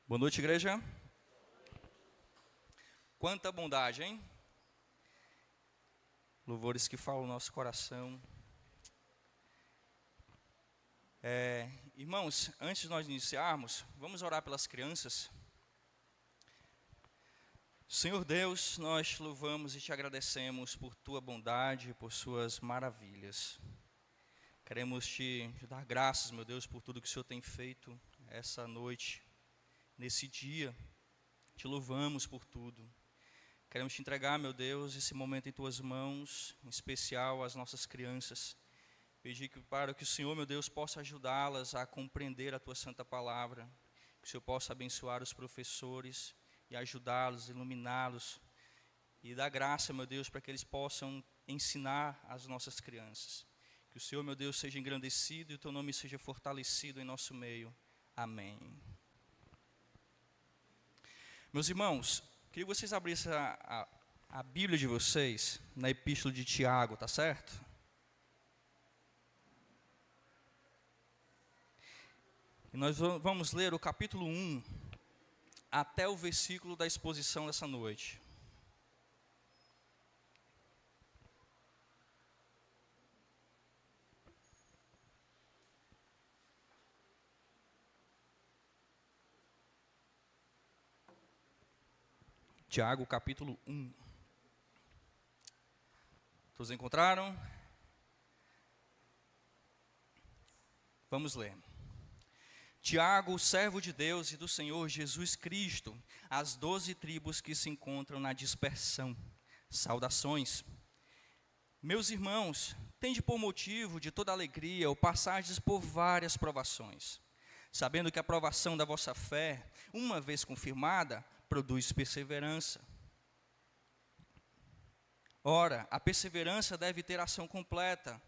Boa noite, igreja. Quanta bondade, hein? Louvores que falam o nosso coração. Irmãos, antes de nós iniciarmos, vamos orar pelas crianças. Senhor Deus, nós te louvamos e te agradecemos por tua bondade, por suas maravilhas. Queremos te dar graças, meu Deus, por tudo que o Senhor tem feito essa noite, nesse dia. Te louvamos por tudo. Queremos te entregar, meu Deus, esse momento em tuas mãos, em especial as nossas crianças. Pedir para que o Senhor, meu Deus, possa ajudá-las a compreender a tua santa palavra. Que o Senhor possa abençoar os professores e ajudá-los, iluminá-los. E dar graça, meu Deus, para que eles possam ensinar as nossas crianças. Que o Senhor, meu Deus, seja engrandecido e o teu nome seja fortalecido em nosso meio. Amém. Meus irmãos, queria que vocês abrissem a Bíblia de vocês na Epístola de Tiago, tá certo? E nós vamos ler o capítulo 1 até o versículo da exposição dessa noite. Tiago, capítulo 1. Todos encontraram? Vamos ler. Tiago, servo de Deus e do Senhor Jesus Cristo, às 12 tribos que se encontram na dispersão. Saudações. Meus irmãos, tende por motivo de toda alegria o passardes por várias provações, sabendo que a provação da vossa fé, uma vez confirmada, produz perseverança. Ora, a perseverança deve ter ação completa,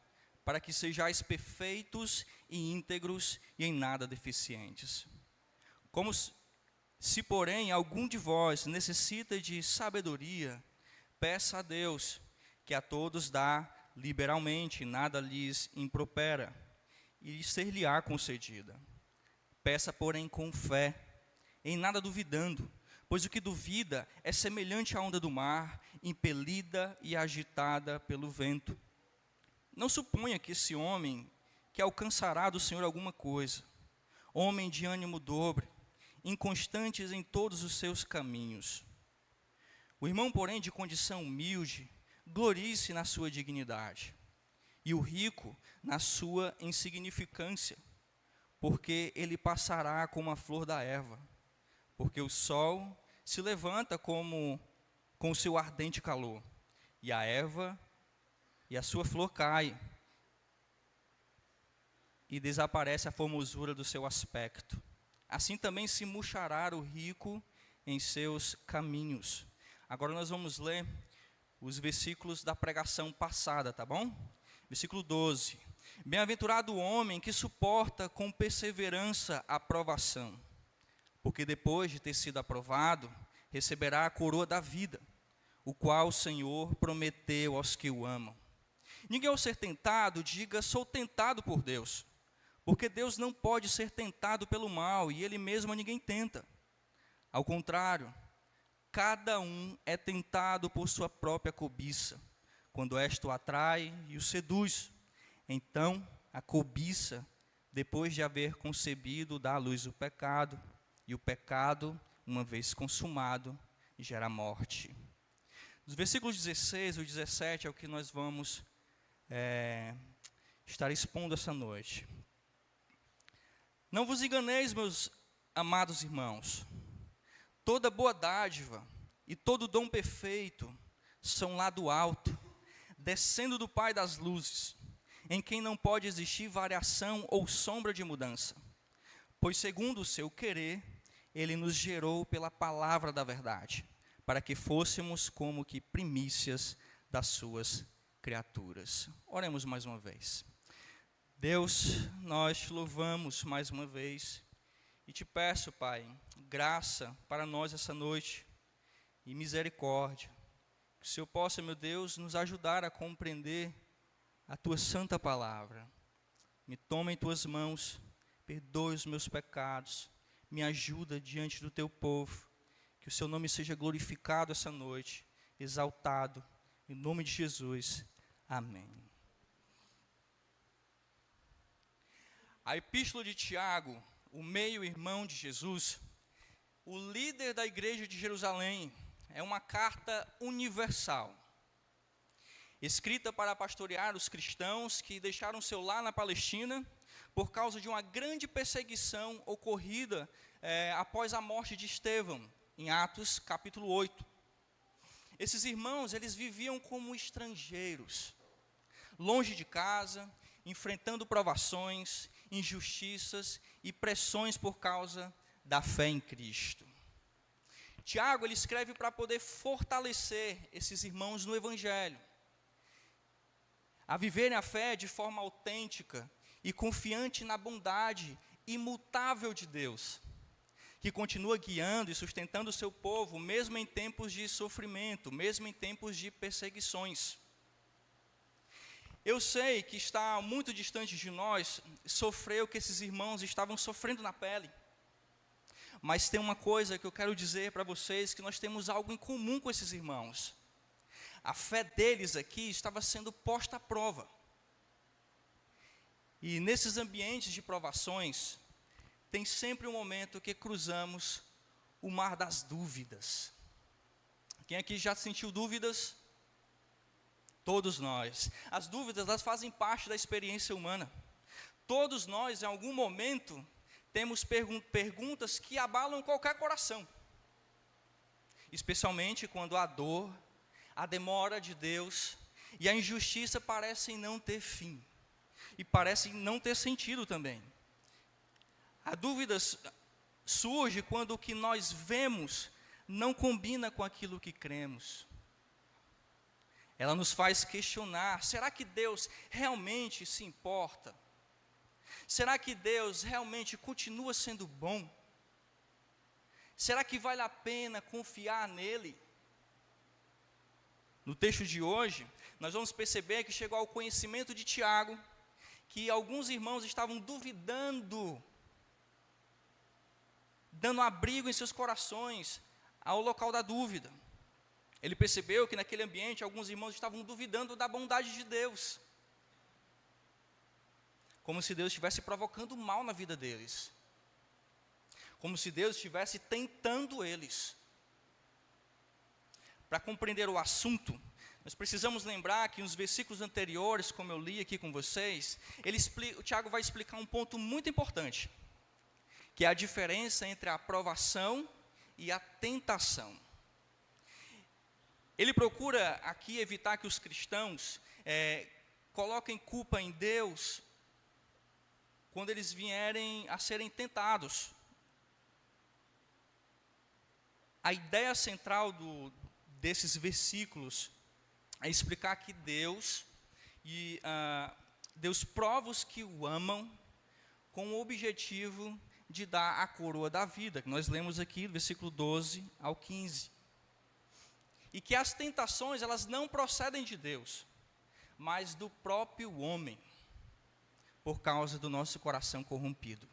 para que sejais perfeitos e íntegros e em nada deficientes. Como se, porém, algum de vós necessita de sabedoria, peça a Deus, que a todos dá liberalmente, nada lhes impropera, e ser-lhe-á concedida. Peça, porém, com fé, em nada duvidando, pois o que duvida é semelhante à onda do mar, impelida e agitada pelo vento. Não suponha que esse homem, que alcançará do Senhor alguma coisa, homem de ânimo dobre, inconstantes em todos os seus caminhos. O irmão, porém, de condição humilde, glorie-se na sua dignidade, e o rico na sua insignificância, porque ele passará como a flor da erva, porque o sol se levanta com o seu ardente calor, e a erva e a sua flor cai, e desaparece a formosura do seu aspecto. Assim também se murchará o rico em seus caminhos. Agora nós vamos ler os versículos da pregação passada, tá bom? Versículo 12. Bem-aventurado o homem que suporta com perseverança a provação, porque depois de ter sido aprovado, receberá a coroa da vida, o qual o Senhor prometeu aos que o amam. Ninguém ao ser tentado, diga, sou tentado por Deus, porque Deus não pode ser tentado pelo mal, e Ele mesmo a ninguém tenta. Ao contrário, cada um é tentado por sua própria cobiça, quando esta o atrai e o seduz. Então, a cobiça, depois de haver concebido, dá à luz o pecado, e o pecado, uma vez consumado, gera morte. Os versículos 16 e 17 é o que nós vamos estar expondo essa noite. Não vos enganeis, meus amados irmãos, toda boa dádiva e todo dom perfeito são lá do alto, descendo do Pai das luzes, em quem não pode existir variação ou sombra de mudança, pois segundo o seu querer, Ele nos gerou pela palavra da verdade, para que fôssemos como que primícias das suas criaturas. Oremos mais uma vez. Deus, nós te louvamos mais uma vez e te peço, Pai, graça para nós essa noite e misericórdia. Que o Senhor possa, meu Deus, nos ajudar a compreender a tua santa palavra. Me toma em tuas mãos, perdoe os meus pecados, me ajuda diante do teu povo. Que o seu nome seja glorificado essa noite, exaltado, em nome de Jesus. Amém. A Epístola de Tiago, o meio-irmão de Jesus, o líder da igreja de Jerusalém, é uma carta universal, escrita para pastorear os cristãos que deixaram seu lar na Palestina por causa de uma grande perseguição ocorrida após a morte de Estevão, em Atos capítulo 8. Esses irmãos, eles viviam como estrangeiros, longe de casa, enfrentando provações, injustiças e pressões por causa da fé em Cristo. Tiago, ele escreve para poder fortalecer esses irmãos no Evangelho, a viverem a fé de forma autêntica e confiante na bondade imutável de Deus, que continua guiando e sustentando o seu povo, mesmo em tempos de sofrimento, mesmo em tempos de perseguições. Eu sei que está muito distante de nós sofrer o que esses irmãos estavam sofrendo na pele. Mas tem uma coisa que eu quero dizer para vocês, que nós temos algo em comum com esses irmãos. A fé deles aqui estava sendo posta à prova. E nesses ambientes de provações, tem sempre um momento que cruzamos o mar das dúvidas. Quem aqui já sentiu dúvidas? Todos nós. As dúvidas, elas fazem parte da experiência humana. Todos nós, em algum momento, temos perguntas que abalam qualquer coração. Especialmente quando a dor, a demora de Deus e a injustiça parecem não ter fim. E parecem não ter sentido também. A dúvida surge quando o que nós vemos não combina com aquilo que cremos. Ela nos faz questionar: será que Deus realmente se importa? Será que Deus realmente continua sendo bom? Será que vale a pena confiar nele? No texto de hoje, nós vamos perceber que chegou ao conhecimento de Tiago que alguns irmãos estavam duvidando, dando abrigo em seus corações ao local da dúvida. Ele percebeu que naquele ambiente alguns irmãos estavam duvidando da bondade de Deus, como se Deus estivesse provocando mal na vida deles, como se Deus estivesse tentando eles. Para compreender o assunto, nós precisamos lembrar que nos versículos anteriores, como eu li aqui com vocês, o Tiago vai explicar um ponto muito importante, que é a diferença entre a aprovação e a tentação. Ele procura aqui evitar que os cristãos coloquem culpa em Deus quando eles vierem a serem tentados. A ideia central desses versículos é explicar que Deus prova os que o amam com o objetivo de dar a coroa da vida, que nós lemos aqui do versículo 12 ao 15. E que as tentações, elas não procedem de Deus, mas do próprio homem, por causa do nosso coração corrompido.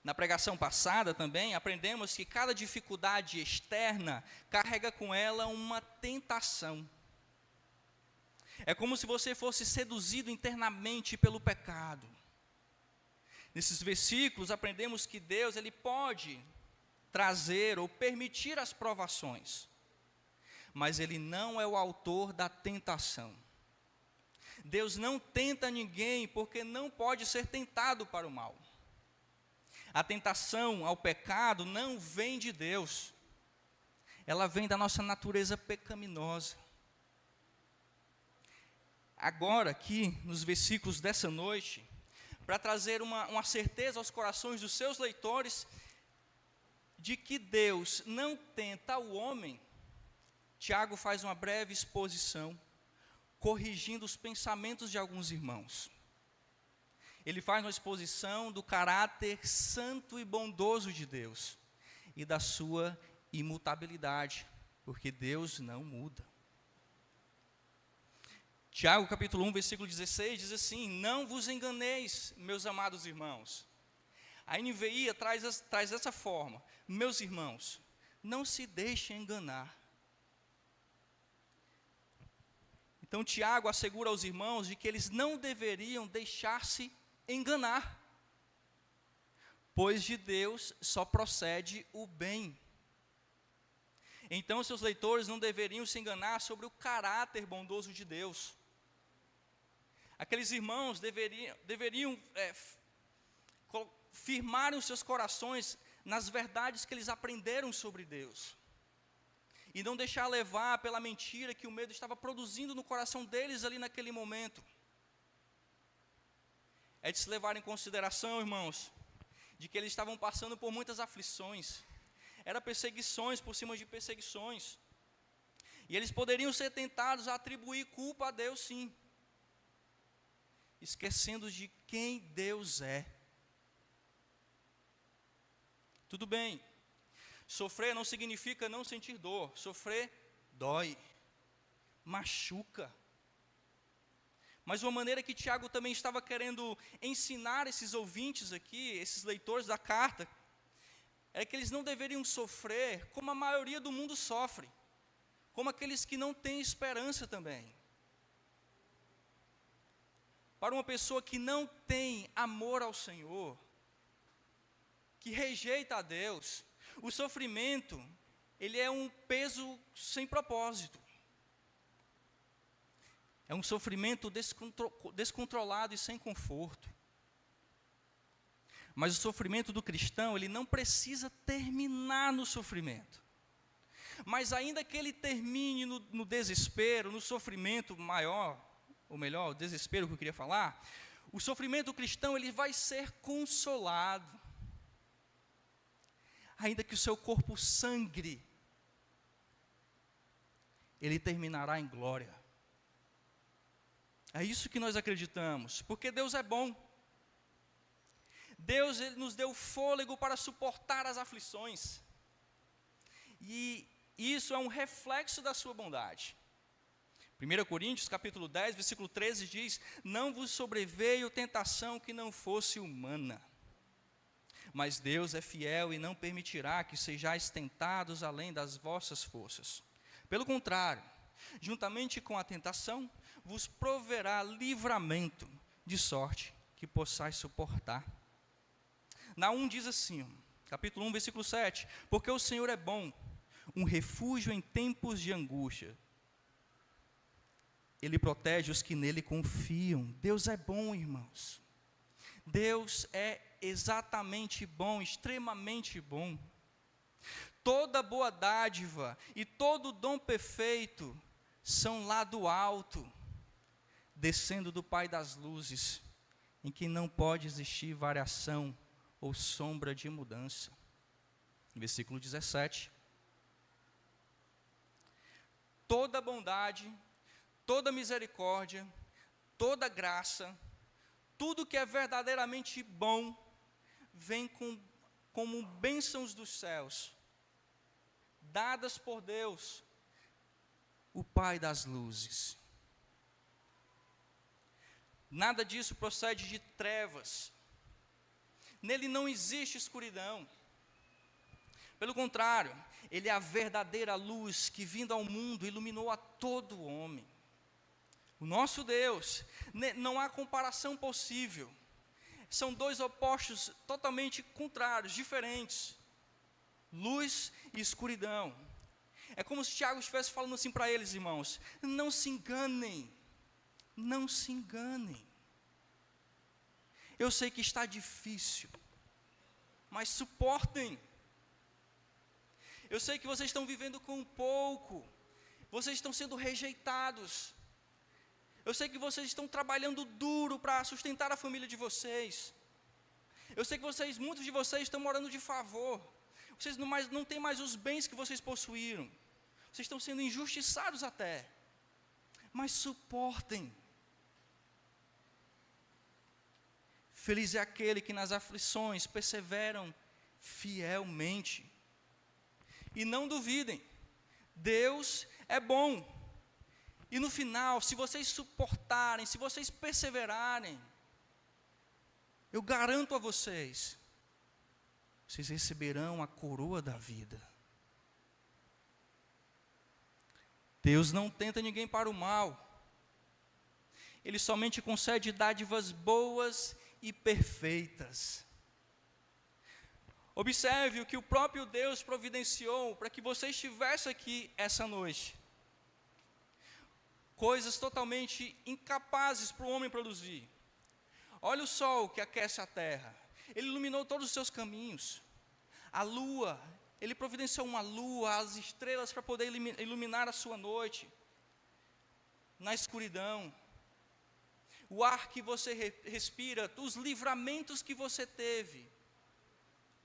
Na pregação passada também, aprendemos que cada dificuldade externa carrega com ela uma tentação. É como se você fosse seduzido internamente pelo pecado. Nesses versículos, aprendemos que Deus, ele pode trazer ou permitir as provações, mas ele não é o autor da tentação. Deus não tenta ninguém porque não pode ser tentado para o mal. A tentação ao pecado não vem de Deus, ela vem da nossa natureza pecaminosa. Agora aqui, nos versículos dessa noite, para trazer uma certeza aos corações dos seus leitores, de que Deus não tenta o homem, Tiago faz uma breve exposição, corrigindo os pensamentos de alguns irmãos. Ele faz uma exposição do caráter santo e bondoso de Deus, e da sua imutabilidade, porque Deus não muda. Tiago capítulo 1, versículo 16, diz assim: não vos enganeis, meus amados irmãos, A NVI traz dessa forma: meus irmãos, não se deixem enganar. Então Tiago assegura aos irmãos de que eles não deveriam deixar-se enganar, pois de Deus só procede o bem. Então seus leitores não deveriam se enganar sobre o caráter bondoso de Deus. Aqueles irmãos deveriam firmarem os seus corações nas verdades que eles aprenderam sobre Deus. E não deixar levar pela mentira que o medo estava produzindo no coração deles ali naquele momento. É de se levar em consideração, irmãos, de que eles estavam passando por muitas aflições. Era perseguições por cima de perseguições. E eles poderiam ser tentados a atribuir culpa a Deus, sim, esquecendo de quem Deus é. Tudo bem, sofrer não significa não sentir dor. Sofrer dói, machuca. Mas uma maneira que Tiago também estava querendo ensinar esses ouvintes aqui, esses leitores da carta, é que eles não deveriam sofrer como a maioria do mundo sofre, como aqueles que não têm esperança também. Para uma pessoa que não tem amor ao Senhor, que rejeita a Deus, o sofrimento, ele é um peso sem propósito. É um sofrimento descontrolado e sem conforto. Mas o sofrimento do cristão, ele não precisa terminar no sofrimento. Mas ainda que ele termine no desespero, no sofrimento maior, ou melhor, o desespero que eu queria falar, o sofrimento cristão, ele vai ser consolado. Ainda que o seu corpo sangre, ele terminará em glória. É isso que nós acreditamos, porque Deus é bom. Deus, ele nos deu fôlego para suportar as aflições. E isso é um reflexo da sua bondade. 1 Coríntios capítulo 10, versículo 13 diz: não vos sobreveio tentação que não fosse humana, mas Deus é fiel e não permitirá que sejais tentados além das vossas forças. Pelo contrário, juntamente com a tentação, vos proverá livramento, de sorte que possais suportar. Naum diz assim, capítulo 1, versículo 7, porque o Senhor é bom, um refúgio em tempos de angústia. Ele protege os que nele confiam. Deus é bom, irmãos. Deus é exatamente bom, extremamente bom. Toda boa dádiva e todo dom perfeito são lá do alto, descendo do Pai das luzes, em que não pode existir variação ou sombra de mudança. Versículo 17. Toda bondade, toda misericórdia, toda graça, tudo que é verdadeiramente bom, vem como bênçãos dos céus, dadas por Deus, o Pai das luzes. Nada disso procede de trevas. Nele não existe escuridão. Pelo contrário, ele é a verdadeira luz que, vindo ao mundo, iluminou a todo homem. O nosso Deus, não há comparação possível. São dois opostos totalmente contrários, diferentes. Luz e escuridão. É como se Tiago estivesse falando assim para eles, irmãos: não se enganem, não se enganem. Eu sei que está difícil, mas suportem. Eu sei que vocês estão vivendo com pouco, vocês estão sendo rejeitados. Eu sei que vocês estão trabalhando duro para sustentar a família de vocês. Eu sei que muitos de vocês estão morando de favor. Vocês não têm mais os bens que vocês possuíram. Vocês estão sendo injustiçados até. Mas suportem. Feliz é aquele que nas aflições perseveram fielmente. E não duvidem, Deus é bom. E no final, se vocês suportarem, se vocês perseverarem, eu garanto a vocês vocês receberão a coroa da vida. Deus não tenta ninguém para o mal. Ele somente concede dádivas boas e perfeitas. Observe o que o próprio Deus providenciou para que você estivesse aqui essa noite. Coisas totalmente incapazes para o homem produzir. Olha o sol que aquece a terra. Ele iluminou todos os seus caminhos. A lua, ele providenciou uma lua, as estrelas para poder iluminar a sua noite. Na escuridão. O ar que você respira, os livramentos que você teve,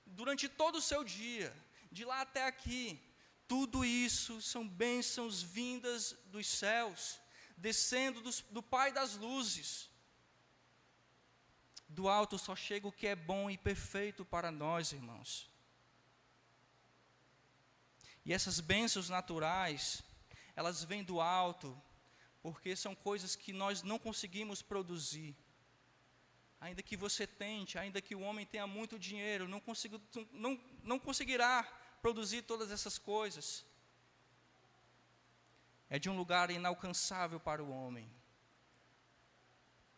durante todo o seu dia, de lá até aqui, tudo isso são bênçãos vindas dos céus, descendo do Pai das luzes. Do alto só chega o que é bom e perfeito para nós, irmãos. E essas bênçãos naturais, elas vêm do alto, porque são coisas que nós não conseguimos produzir. Ainda que você tente, ainda que o homem tenha muito dinheiro, não conseguirá produzir todas essas coisas. É de um lugar inalcançável para o homem,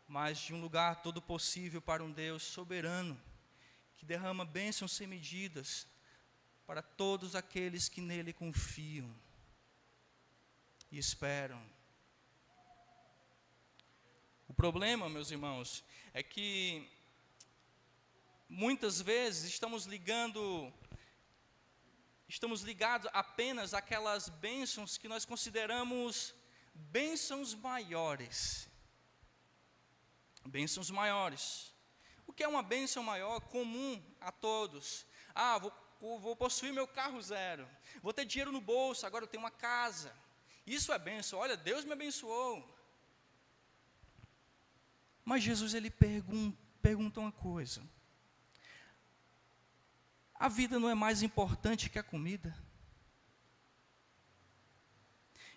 mas de um lugar todo possível para um Deus soberano, que derrama bênçãos sem medidas para todos aqueles que nele confiam e esperam. O problema, meus irmãos, é que muitas vezes estamos ligados apenas àquelas bênçãos que nós consideramos bênçãos maiores. Bênçãos maiores. O que é uma bênção maior, comum a todos? Vou possuir meu carro zero. Vou ter dinheiro no bolso, agora eu tenho uma casa. Isso é bênção. Olha, Deus me abençoou. Mas Jesus, ele pergunta uma coisa. A vida não é mais importante que a comida?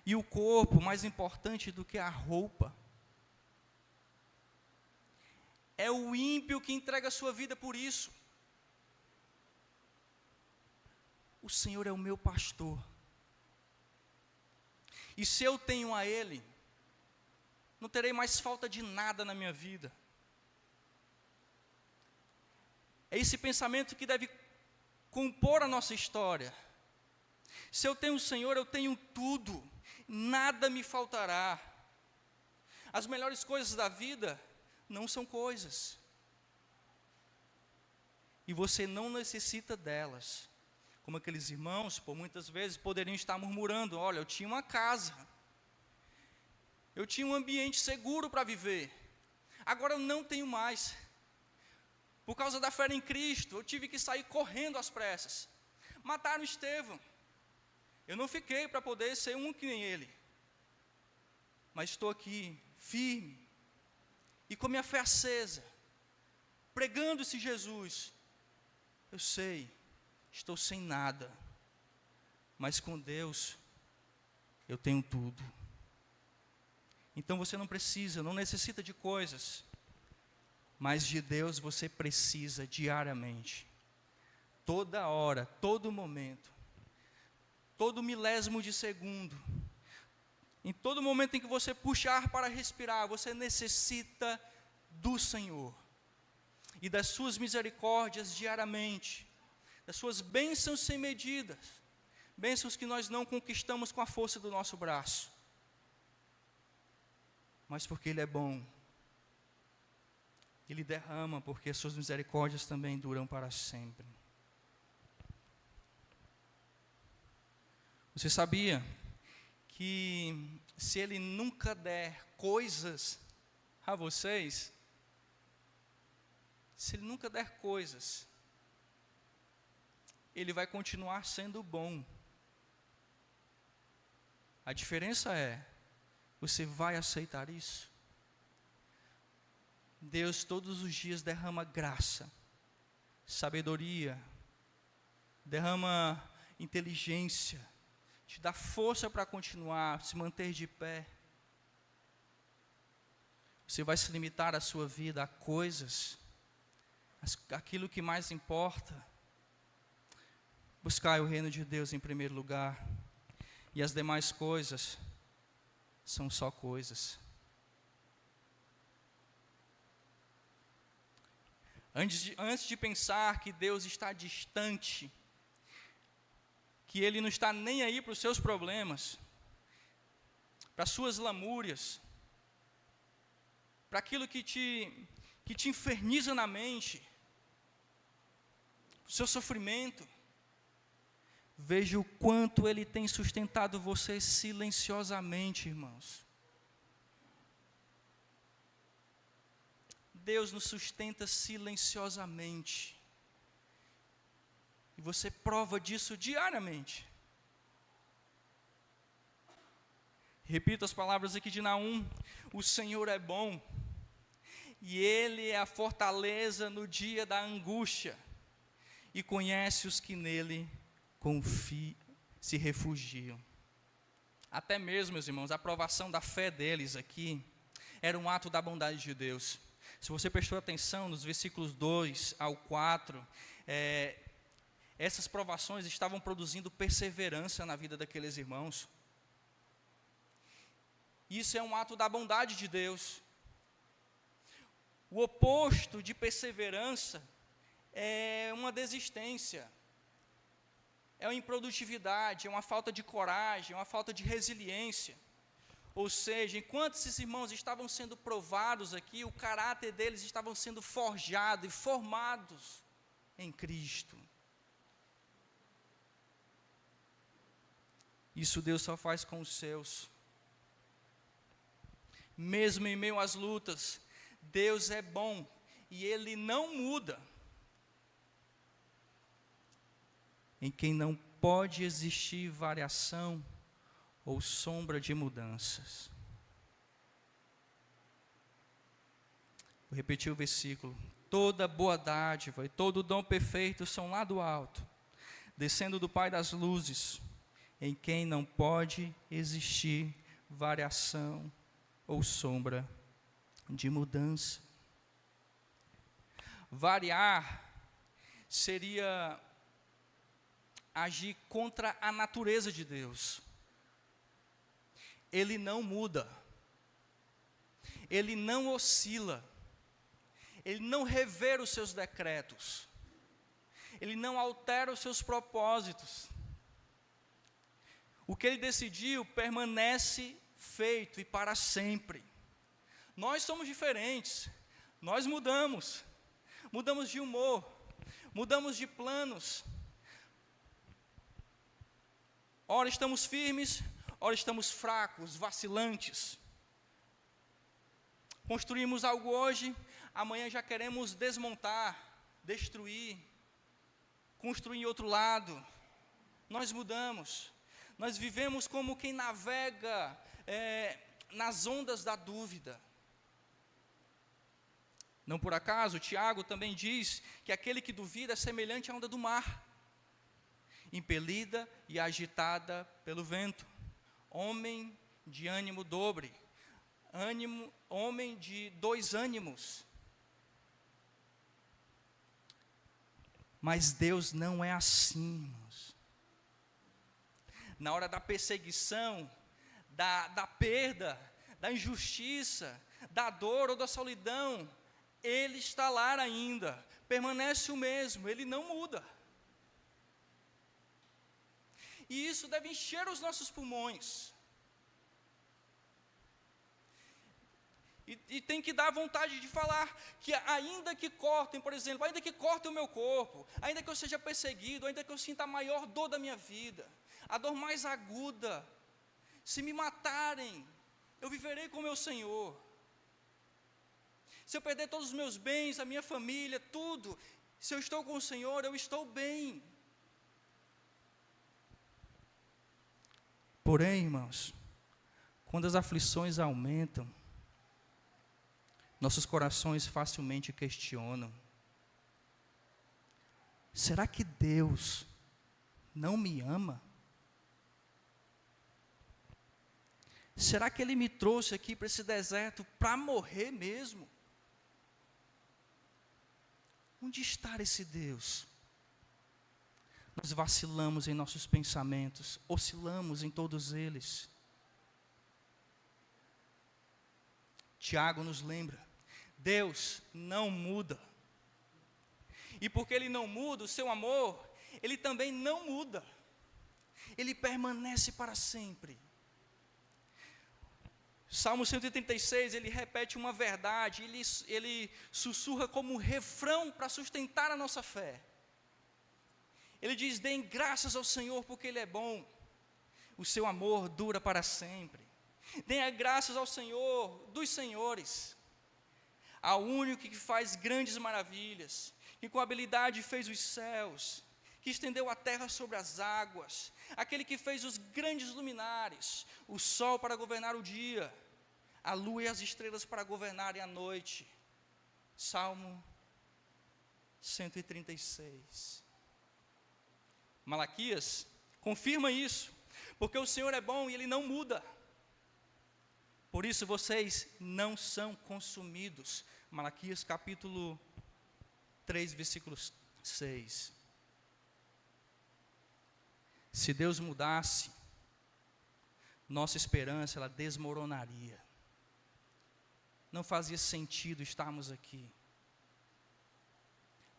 E o corpo mais importante do que a roupa? É o ímpio que entrega a sua vida por isso. O Senhor é o meu pastor. E se eu tenho a Ele, não terei mais falta de nada na minha vida. É esse pensamento que deve compor a nossa história. Se eu tenho o Senhor, eu tenho tudo, nada me faltará. As melhores coisas da vida não são coisas, e você não necessita delas. Como aqueles irmãos, por muitas vezes, poderiam estar murmurando: olha, eu tinha uma casa, eu tinha um ambiente seguro para viver, agora eu não tenho mais. Por causa da fé em Cristo, eu tive que sair correndo às pressas. Mataram Estevão. Eu não fiquei para poder ser um que nem ele, mas estou aqui, firme, e com minha fé acesa, pregando esse Jesus. Eu sei, estou sem nada, mas com Deus, eu tenho tudo. Então você não necessita de coisas, mas de Deus você precisa diariamente, toda hora, todo momento, todo milésimo de segundo, em todo momento em que você puxar para respirar, você necessita do Senhor, e das suas misericórdias diariamente, das suas bênçãos sem medidas, bênçãos que nós não conquistamos com a força do nosso braço, mas porque Ele é bom, Ele derrama, porque as suas misericórdias também duram para sempre. Você sabia que se Ele nunca der coisas a vocês, se Ele nunca der coisas, Ele vai continuar sendo bom. A diferença é, você vai aceitar isso? Deus todos os dias derrama graça, sabedoria, derrama inteligência, te dá força para continuar, se manter de pé. Você vai se limitar a sua vida a coisas, aquilo que mais importa? Buscai o reino de Deus em primeiro lugar, e as demais coisas são só coisas. Antes de pensar que Deus está distante, que Ele não está nem aí para os seus problemas, para as suas lamúrias, para aquilo que te inferniza na mente, o seu sofrimento, veja o quanto Ele tem sustentado você silenciosamente, irmãos. Deus nos sustenta silenciosamente. E você prova disso diariamente. Repito as palavras aqui de Naum: o Senhor é bom, e Ele é a fortaleza no dia da angústia, e conhece os que nele confiam, se refugiam. Até mesmo, meus irmãos, a aprovação da fé deles aqui era um ato da bondade de Deus. Se você prestou atenção nos versículos 2 ao 4, essas provações estavam produzindo perseverança na vida daqueles irmãos. Isso é um ato da bondade de Deus. O oposto de perseverança é uma desistência, é uma improdutividade, é uma falta de coragem, é uma falta de resiliência. Ou seja, enquanto esses irmãos estavam sendo provados aqui, o caráter deles estava sendo forjado e formados em Cristo. Isso Deus só faz com os seus. Mesmo em meio às lutas, Deus é bom e Ele não muda. Em quem não pode existir variação ou sombra de mudanças. Vou repetir o versículo. Toda boa dádiva e todo dom perfeito são lá do alto, descendo do Pai das luzes, em quem não pode existir variação ou sombra de mudança. Variar seria agir contra a natureza de Deus. Ele não muda, Ele não oscila, Ele não revê os seus decretos, Ele não altera os seus propósitos. O que Ele decidiu permanece feito e para sempre. Nós somos diferentes, nós mudamos de humor, mudamos de planos. Ora estamos firmes, ora estamos fracos, vacilantes. Construímos algo hoje, amanhã já queremos desmontar, destruir, construir em outro lado. Nós mudamos, nós vivemos como quem navega nas ondas da dúvida. Não por acaso, Tiago também diz que aquele que duvida é semelhante à onda do mar, impelida e agitada pelo vento. Homem de ânimo dobre, homem de dois ânimos. Mas Deus não é assim, irmãos. Na hora da perseguição, da perda, da injustiça, da dor ou da solidão, Ele está lá ainda, permanece o mesmo, Ele não muda. E isso deve encher os nossos pulmões. E tem que dar vontade de falar que ainda que cortem, por exemplo, ainda que cortem o meu corpo, ainda que eu seja perseguido, ainda que eu sinta a maior dor da minha vida, a dor mais aguda, se me matarem, eu viverei com o meu Senhor. Se eu perder todos os meus bens, a minha família, tudo, se eu estou com o Senhor, eu estou bem. Porém, irmãos, quando as aflições aumentam, nossos corações facilmente questionam: será que Deus não me ama? Será que Ele me trouxe aqui para esse deserto para morrer mesmo? Onde está esse Deus? Nós vacilamos em nossos pensamentos, oscilamos em todos eles. Tiago nos lembra, Deus não muda. E porque Ele não muda, o seu amor, Ele também não muda. Ele permanece para sempre. Salmo 136, ele repete uma verdade, ele sussurra como um refrão para sustentar a nossa fé. Ele diz, deem graças ao Senhor porque Ele é bom, o seu amor dura para sempre. Deem graças ao Senhor dos senhores, ao único que faz grandes maravilhas, que com habilidade fez os céus, que estendeu a terra sobre as águas, aquele que fez os grandes luminares, o sol para governar o dia, a lua e as estrelas para governarem a noite. Salmo 136. Malaquias confirma isso, porque o Senhor é bom e Ele não muda. Por isso vocês não são consumidos. Malaquias capítulo 3, versículo 6. Se Deus mudasse, nossa esperança ela desmoronaria. Não fazia sentido estarmos aqui.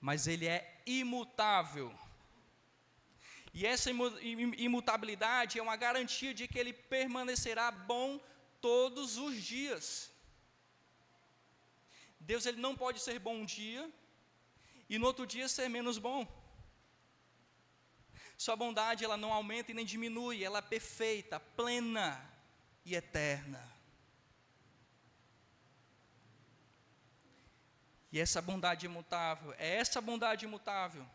Mas Ele é imutável. E essa imutabilidade é uma garantia de que Ele permanecerá bom todos os dias. Deus ele não pode ser bom um dia e no outro dia ser menos bom. Sua bondade ela não aumenta e nem diminui, ela é perfeita, plena e eterna. E essa bondade imutável, é essa bondade imutável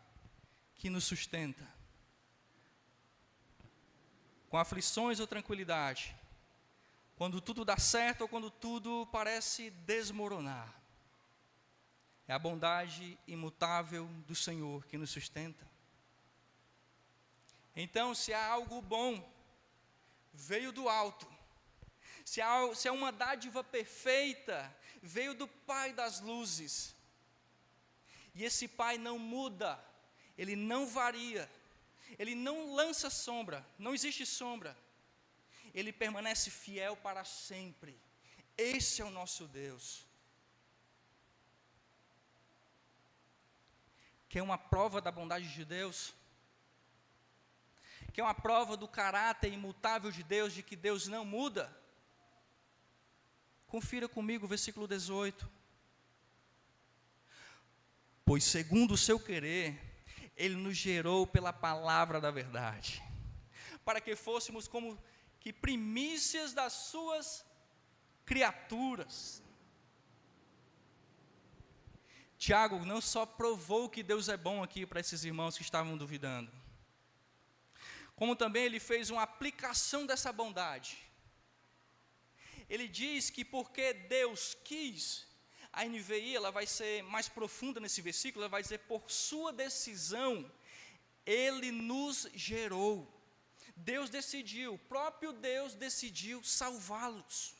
que nos sustenta. Com aflições ou tranquilidade, quando tudo dá certo ou quando tudo parece desmoronar. É a bondade imutável do Senhor que nos sustenta. Então, se há algo bom, veio do alto. Se há uma dádiva perfeita, veio do Pai das luzes. E esse Pai não muda, Ele não varia, Ele não lança sombra, não existe sombra. Ele permanece fiel para sempre. Esse é o nosso Deus. Quer uma prova da bondade de Deus? Quer uma prova do caráter imutável de Deus, de que Deus não muda? Confira comigo o versículo 18. Pois segundo o seu querer, Ele nos gerou pela palavra da verdade, para que fôssemos como que primícias das suas criaturas. Tiago não só provou que Deus é bom aqui para esses irmãos que estavam duvidando, como também ele fez uma aplicação dessa bondade. Ele diz que porque Deus quis, a NVI ela vai ser mais profunda nesse versículo, ela vai dizer, por sua decisão, Ele nos gerou. Deus decidiu, o próprio Deus decidiu salvá-los.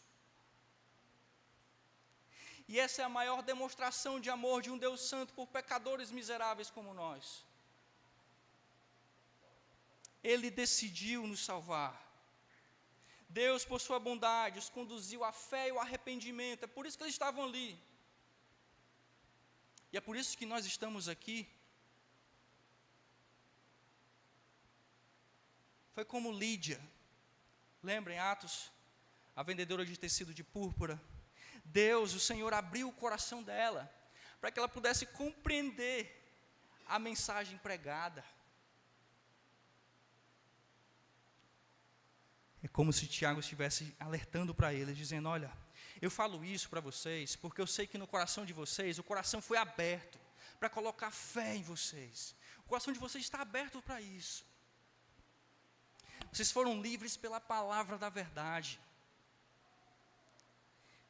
E essa é a maior demonstração de amor de um Deus santo por pecadores miseráveis como nós. Ele decidiu nos salvar. Deus, por sua bondade, os conduziu à fé e ao arrependimento. É por isso que eles estavam ali. E é por isso que nós estamos aqui. Foi como Lídia. Lembra em Atos? A vendedora de tecido de púrpura. Deus, o Senhor, abriu o coração dela, para que ela pudesse compreender a mensagem pregada. É como se Tiago estivesse alertando para eles, dizendo, olha, eu falo isso para vocês, porque eu sei que no coração de vocês, o coração foi aberto, para colocar fé em vocês. O coração de vocês está aberto para isso. Vocês foram livres pela palavra da verdade.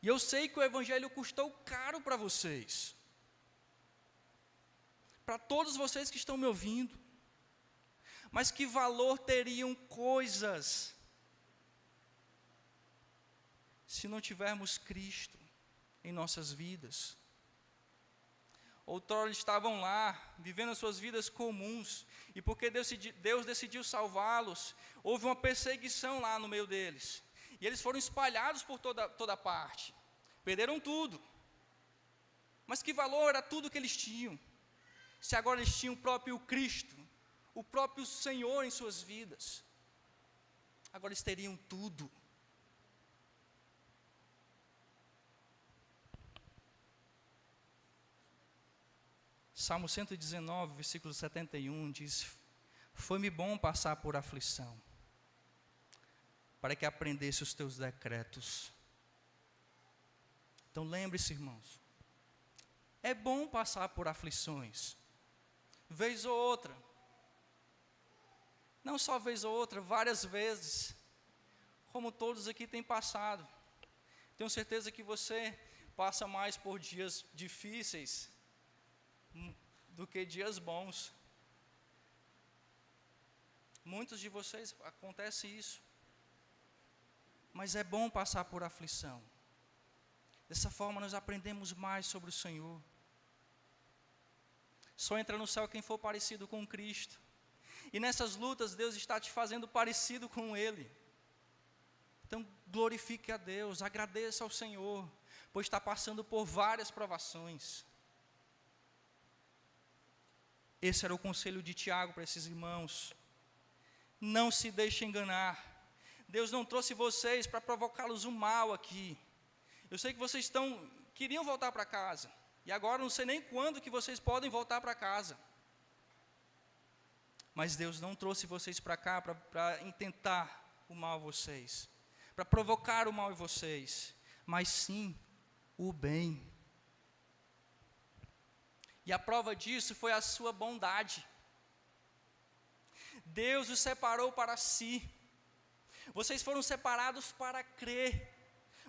E eu sei que o Evangelho custou caro para vocês. Para todos vocês que estão me ouvindo. Mas que valor teriam coisas se não tivermos Cristo em nossas vidas? Outrora eles estavam lá, vivendo as suas vidas comuns, E porque Deus decidiu salvá-los, houve uma perseguição lá no meio deles. E eles foram espalhados por toda parte. Perderam tudo. Mas que valor era tudo que eles tinham? Se agora eles tinham o próprio Cristo, o próprio Senhor em suas vidas. Agora eles teriam tudo. Salmo 119, versículo 71 diz: foi-me bom passar por aflição, para que aprendesse os teus decretos. Então lembre-se, irmãos, é bom passar por aflições, vez ou outra, não só vez ou outra, várias vezes, como todos aqui têm passado. Tenho certeza que você passa mais por dias difíceis do que dias bons. Muitos de vocês acontece isso. Mas é bom passar por aflição. Dessa forma nós aprendemos mais sobre o Senhor. Só entra no céu quem for parecido com Cristo. E nessas lutas Deus está te fazendo parecido com Ele. Então glorifique a Deus, agradeça ao Senhor, pois está passando por várias provações. Esse era o conselho de Tiago para esses irmãos. Não se deixe enganar. Deus não trouxe vocês para provocá-los o mal aqui. Eu sei que vocês queriam voltar para casa. E agora não sei nem quando que vocês podem voltar para casa. Mas Deus não trouxe vocês para cá para intentar o mal a vocês. Para provocar o mal em vocês. Mas sim, o bem. E a prova disso foi a sua bondade. Deus os separou para si. Vocês foram separados para crer.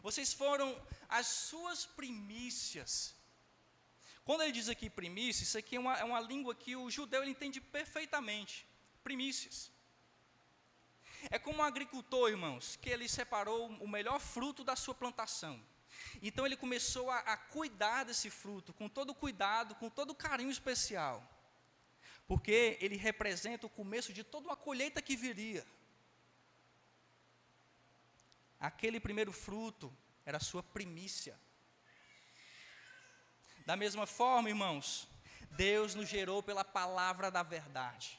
Vocês foram as suas primícias. Quando ele diz aqui primícias, isso aqui é uma língua que o judeu ele entende perfeitamente. Primícias. É como um agricultor, irmãos, que ele separou o melhor fruto da sua plantação. Então ele começou a cuidar desse fruto, com todo cuidado, com todo carinho especial. Porque ele representa o começo de toda uma colheita que viria. Aquele primeiro fruto era a sua primícia. Da mesma forma, irmãos, Deus nos gerou pela palavra da verdade.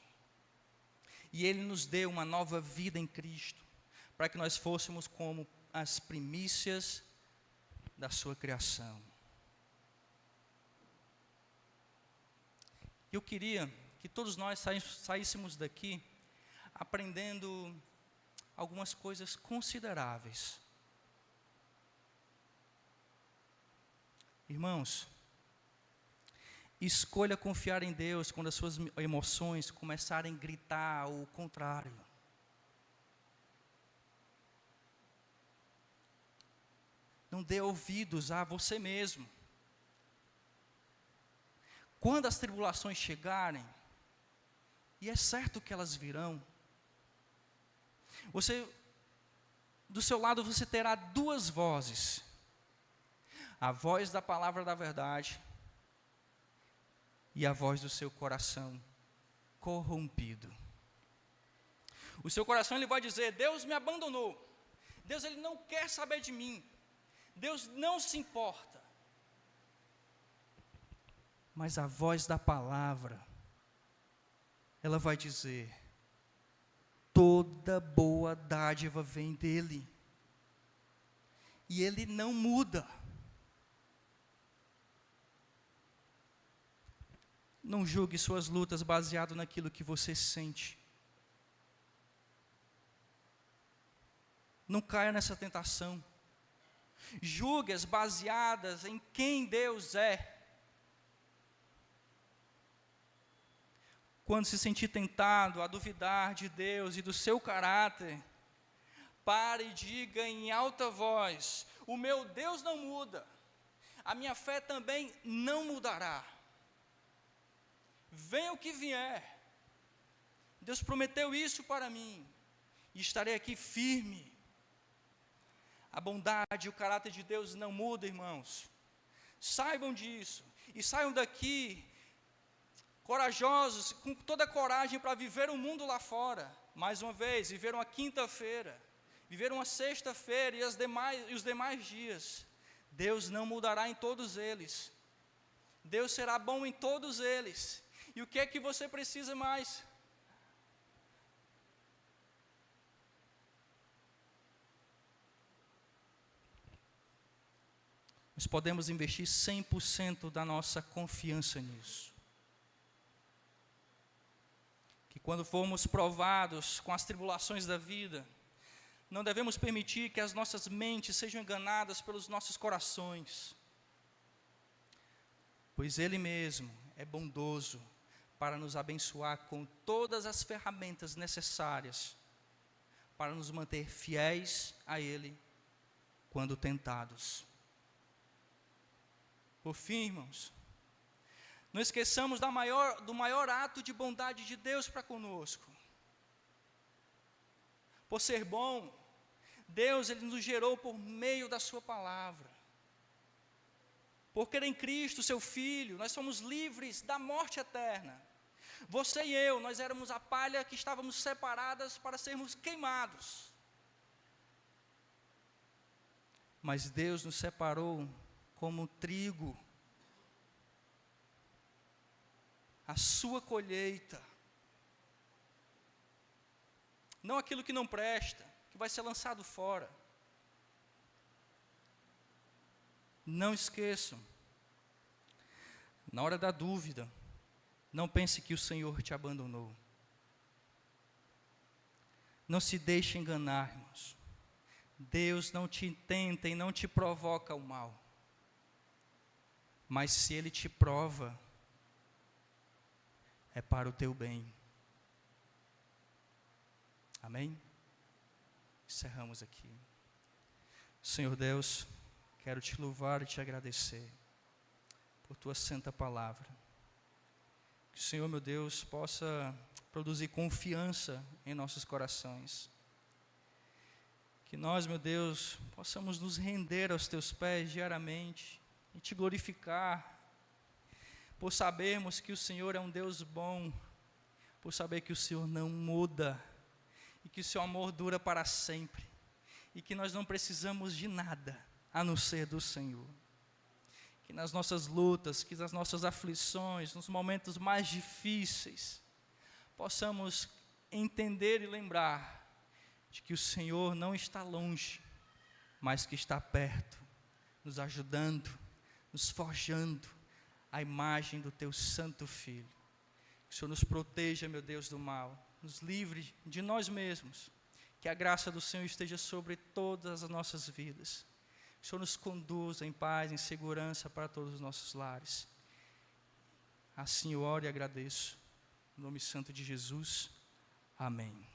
E Ele nos deu uma nova vida em Cristo, para que nós fôssemos como as primícias da sua criação. Eu queria que todos nós saíssemos daqui aprendendo algumas coisas consideráveis. Irmãos, escolha confiar em Deus quando as suas emoções começarem a gritar o contrário. Não dê ouvidos a você mesmo. Quando as tribulações chegarem, e é certo que elas virão, do seu lado você terá duas vozes. A voz da palavra da verdade e a voz do seu coração corrompido. O seu coração ele vai dizer: Deus me abandonou. Deus ele não quer saber de mim. Deus não se importa. Mas a voz da palavra, ela vai dizer: toda boa dádiva vem dele. E ele não muda. Não julgue suas lutas baseado naquilo que você sente. Não caia nessa tentação. Julgue-as baseadas em quem Deus é. Quando se sentir tentado a duvidar de Deus e do seu caráter, pare e diga em alta voz: o meu Deus não muda, a minha fé também não mudará. Venha o que vier, Deus prometeu isso para mim, e estarei aqui firme. A bondade e o caráter de Deus não mudam, irmãos. Saibam disso, e saiam daqui corajosos, com toda a coragem para viver o mundo lá fora. Mais uma vez, viver uma quinta-feira, viver uma sexta-feira e os demais dias. Deus não mudará em todos eles. Deus será bom em todos eles. E o que é que você precisa mais? Nós podemos investir 100% da nossa confiança nisso. Que quando formos provados com as tribulações da vida, não devemos permitir que as nossas mentes sejam enganadas pelos nossos corações. Pois Ele mesmo é bondoso para nos abençoar com todas as ferramentas necessárias para nos manter fiéis a Ele quando tentados. Por fim, irmãos, não esqueçamos do maior ato de bondade de Deus para conosco. Por ser bom, Deus Ele nos gerou por meio da sua palavra. Porque em Cristo, seu Filho, nós somos livres da morte eterna. Você e eu, nós éramos a palha que estávamos separadas para sermos queimados. Mas Deus nos separou como trigo, a sua colheita, não aquilo que não presta, que vai ser lançado fora. Não esqueçam, na hora da dúvida, não pense que o Senhor te abandonou. Não se deixe enganar, irmãos. Deus não te tenta e não te provoca o mal. Mas se Ele te prova, é para o teu bem. Amém? Encerramos aqui. Senhor Deus, quero te louvar e te agradecer por tua santa palavra. Que o Senhor, meu Deus, possa produzir confiança em nossos corações. Que nós, meu Deus, possamos nos render aos teus pés diariamente e te glorificar, por sabermos que o Senhor é um Deus bom, por saber que o Senhor não muda, e que o seu amor dura para sempre, e que nós não precisamos de nada, a não ser do Senhor. Que nas nossas lutas, que nas nossas aflições, nos momentos mais difíceis, possamos entender e lembrar de que o Senhor não está longe, mas que está perto, nos ajudando, nos forjando a imagem do teu santo Filho. Que o Senhor nos proteja, meu Deus, do mal, nos livre de nós mesmos, que a graça do Senhor esteja sobre todas as nossas vidas. Que o Senhor nos conduza em paz, em segurança para todos os nossos lares. Assim eu oro e agradeço, em nome santo de Jesus, amém.